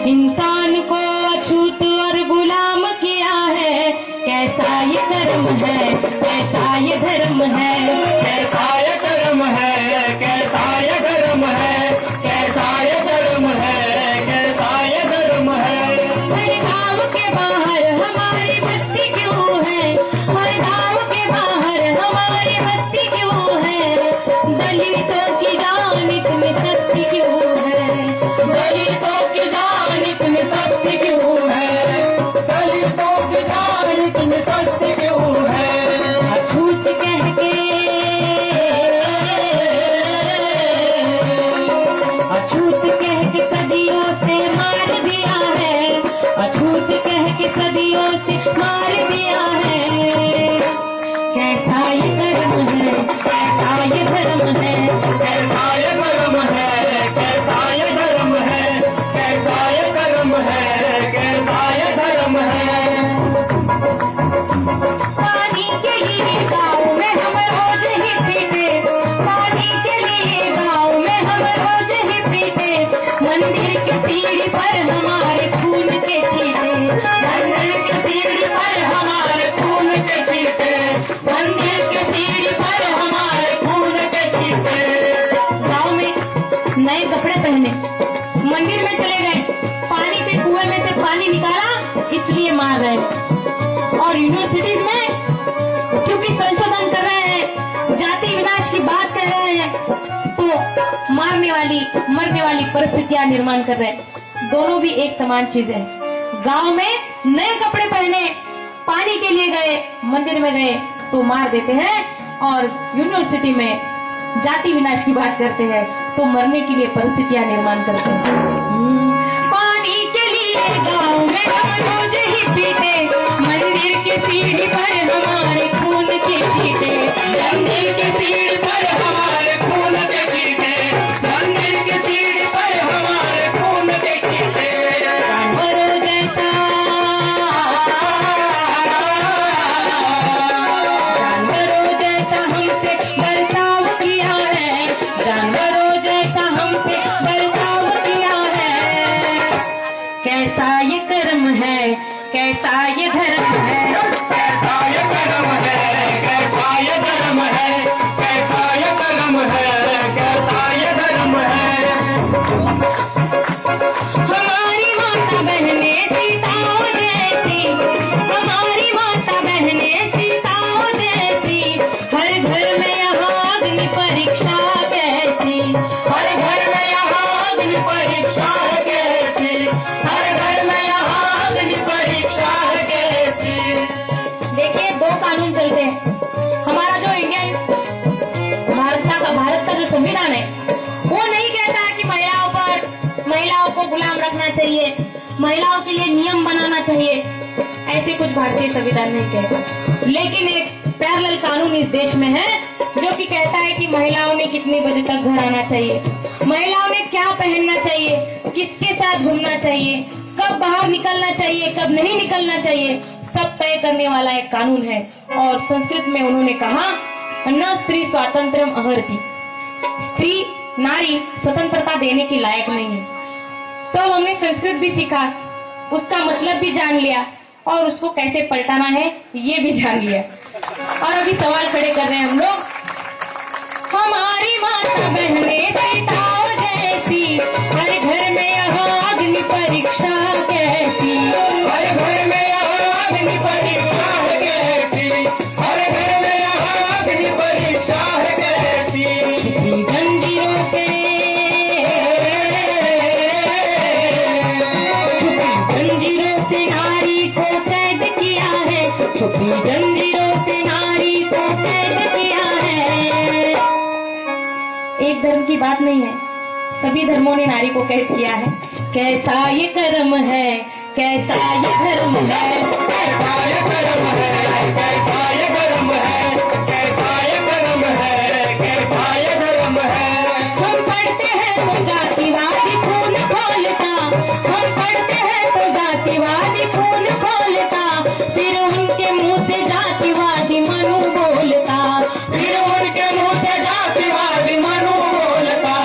इंसान को अछूत और गुलाम किया है। कैसा ये कर्म है, कैसा ये धर्म है, कैसा ये कर्म है, कैसा ये धर्म है, कैसा ये धर्म है, कैसा ये धर्म है। हर गाँव के बाहर हमारी बस्ती क्यों है, हर गाँव के बाहर हमारी बस्ती क्यों है, दलितों की जान इतनी सस्ती क्यों है, दलितों की जान इतनी सस्ती क्यों है, दलितों की जान इतनी सस्ती क्यों है। अछूत कह के, अछूत कह के सदियों से मार दिया है, अछूत कह के सदियों से मार दिया है। कैसा ये कर्म है, कैसा ये धर्म है, कैसा ये कर्म है, कैसा ये धर्म है, कैसा ये कर्म है, कैसा ये धर्म है। पानी के लिए गाँव में हम रोज ही पीते, पानी के लिए गाँव में हम रोज ही पीते, मंदिर के सीढ़ी पर हमारे खून के छींटे, मंदिर के सीढ़ी पर हमारे खून के छींटे, मंदिर के सीढ़ी पर हमारे खून के छींटे। गाँव में नए कपड़े पहने, मंदिर में चले गए, पानी से कुएं में से पानी निकाला इसलिए मार रहे। और यूनिवर्सिटीज में क्योंकि संशोधन कर रहे हैं, जाति विनाश की बात कर रहे हैं, तो मारने वाली मरने वाली परिस्थितियां निर्माण कर रहे हैं। दोनों भी एक समान चीज है। गांव में नए कपड़े पहने, पानी के लिए गए, मंदिर में गए तो मार देते हैं, और यूनिवर्सिटी में जाति विनाश की बात करते हैं तो मरने के लिए परिस्थितियां निर्माण करते हैं। पानी के लिए गांव में हम रोज ही पीते, मंदिर के सीढ़ी पर हमारे खून के छींटे, मंदिर के सीढ़ी पर हमारे खून के छींटे, मंदिर के सीढ़ी पर हमारे खून के छींटे। जानवरों जैसा, जानवरों जैसा हमसे बर्ताव किया है, जानवरों जैसा हमसे बर्ताव किया है। कैसा ये कर्म है, कैसा ये धर्म है, कैसा ये कर्म है, कैसा ये धर्म है, कैसा ये कर्म है, कैसा ये धर्म है। हमारी माता बहने सीताओं जैसी, हमारी माता बहने सीताओं जैसी, हर घर में यहाँ अग्नि परीक्षा कैसी, हर घर में यहाँ अग्नि परीक्षा है कैसी, हर घर में यहाँ अग्नि परीक्षा है कैसी। देखिए दो कानून चलते हैं। हमारा जो इंडियन भारत का जो संविधान है वो नहीं कहता कि महिलाओं को गुलाम रखना चाहिए, महिलाओं के लिए नियम बनाना चाहिए, ऐसे कुछ भारतीय संविधान नहीं कहता। लेकिन एक पैरेलल कानून इस देश में है जो कि कहता है कि महिलाओं ने कितने बजे तक घर आना चाहिए, महिलाओं ने क्या पहनना चाहिए, किसके साथ घूमना चाहिए, कब बाहर निकलना चाहिए, कब नहीं निकलना चाहिए, सब तय करने वाला एक कानून है। और संस्कृत में उन्होंने कहा न स्त्री स्वातंत्र्यम अहर्ति, स्त्री नारी स्वतंत्रता देने की लायक नहीं है। तो हमने संस्कृत भी सीखा, उसका मतलब भी जान लिया और उसको कैसे पलटाना है ये भी जान लिया। और अभी सवाल खड़े कर रहे हैं हम लोग, हमारी माता बहने सीताओं जैसी, हर घर में यहाँ अग्नि परीक्षा कैसी, हर घर में यहाँ अग्नि परीक्षा है कैसी, हर घर में यहाँ अग्नि परीक्षा है कैसी। छुपी जंजीरों से, छुपी जंजीरों से नारी को कैद किया है, छुपी जंजीरों से नारी को कैद किया है। एक धर्म की बात नहीं है, सभी धर्मों ने नारी को कैद किया है। कैसा ये कर्म है, कैसा ये धर्म है, कैसा ये कर्म है, कैसा ये कर्म है, कैसा ये कर्म है, कैसा ये धर्म है। हम पढ़ते हैं तो जातिवादी खून खोलता, हम पढ़ते हैं तो जातिवादी खून खोलता, फिर उनके मुंह से जातिवादी मनु बोलता, फिर उनके मुंह से जातिवादी मनु बोलता,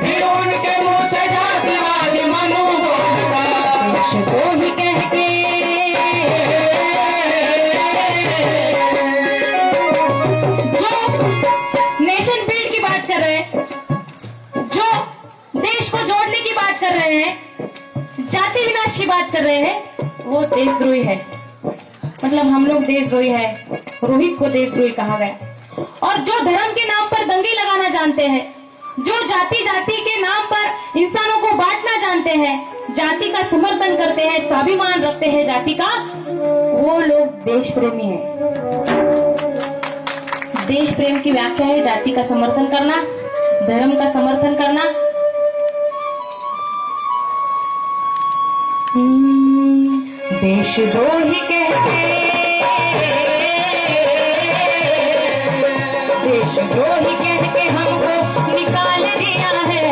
फिर उनके मुंह से जातिवादी मनु बोलता। देश को ही कहते जो नेशन बिल्ड की बात कर रहे हैं, जो देश को जोड़ने की बात कर रहे हैं, जाति विनाश की बात कर रहे हैं, वो देशद्रोही है। मतलब हम लोग देशद्रोही है, रोहित को देशद्रोही कहा गया। और जो धर्म के नाम पर दंगे लगाना जानते हैं, जो जाति जाति के नाम पर इंसानों को बांटना जानते हैं, जाति का समर्थन करते हैं, स्वाभिमान रखते हैं जाति का, वो लोग देश प्रेमी हैं। देश प्रेम की व्याख्या है जाति का समर्थन करना, धर्म का समर्थन करना। देशद्रोही कहते, देशद्रोही कह के हमको निकाल दिया है।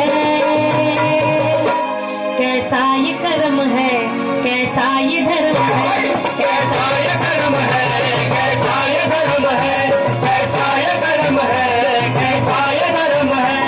कैसा ये कर्म है, कैसा ये धर्म है, कैसा ये कर्म है, कैसा ये धर्म है, कैसा ये कर्म है, कैसा ये धर्म है।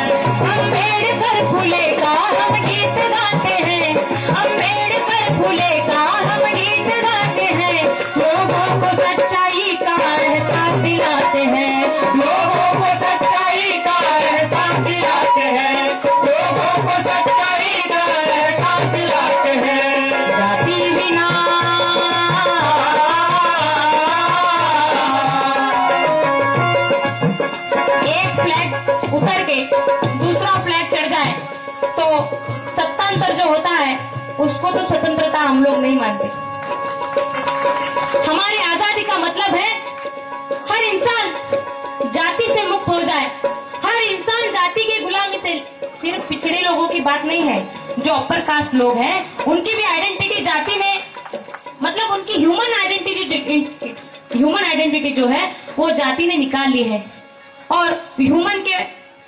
अम्बेडकर फूले का हम गीत गाते हैं, अम्बेडकर फूले का हम गीत गाते हैं। लोगों को सच्चाई का एहसास दिलाते हैं, लोगों को सच्चाई का एहसास दिलाते हैं, लोगों को सच्चाई का एहसास दिलाते हैं। जाति विनाश। एक फ्लैग उतर के दूसरा फ्लैग चढ़ जाए तो सत्तांतर जो होता है उसको तो स्वतंत्रता हम लोग नहीं मानते। हमारी आजादी का मतलब है हर इंसान जाति से मुक्त हो जाए, हर इंसान जाति की गुलामी से। सिर्फ पिछड़े लोगों की बात नहीं है, जो अपर कास्ट लोग हैं उनकी भी आइडेंटिटी जाति में, मतलब उनकी ह्यूमन आइडेंटिटी जो है वो जाति ने निकाल ली है। और ह्यूमन के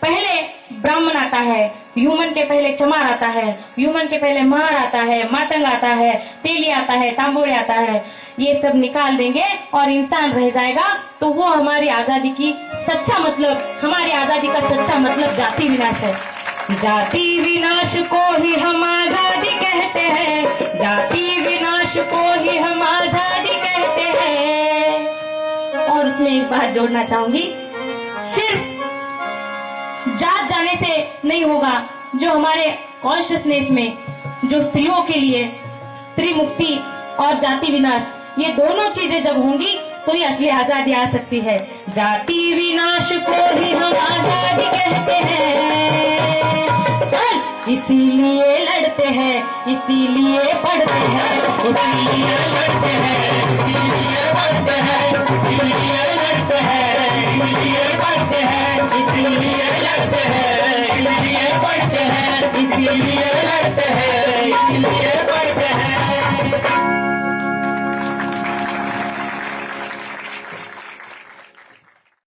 पहले ब्राह्मण आता है, ह्यूमन के पहले चमार आता है, ह्यूमन के पहले मार आता है, मातंग आता है, तेली आता है, तांबोड़े आता है। ये सब निकाल देंगे और इंसान रह जाएगा, तो वो हमारी आजादी की सच्चा मतलब, हमारी आजादी का सच्चा मतलब जाति विनाश है। जाति विनाश को ही हम आजादी कहते हैं, जाति विनाश को ही हम आजादी कहते हैं। और उसमें एक बात जोड़ना चाहूंगी, सिर्फ जात जाने से नहीं होगा, जो हमारे कॉन्शियसनेस में जो स्त्रियों के लिए स्त्री मुक्ति और जाति विनाश, ये दोनों चीजें जब होंगी तो ये असली आजादी आ सकती है। जाति विनाश को ही हम आजादी कहते हैं, चल इसीलिए लड़ते हैं, इसीलिए पढ़ते हैं, इसीलिए लड़ते हैं, इसीलिए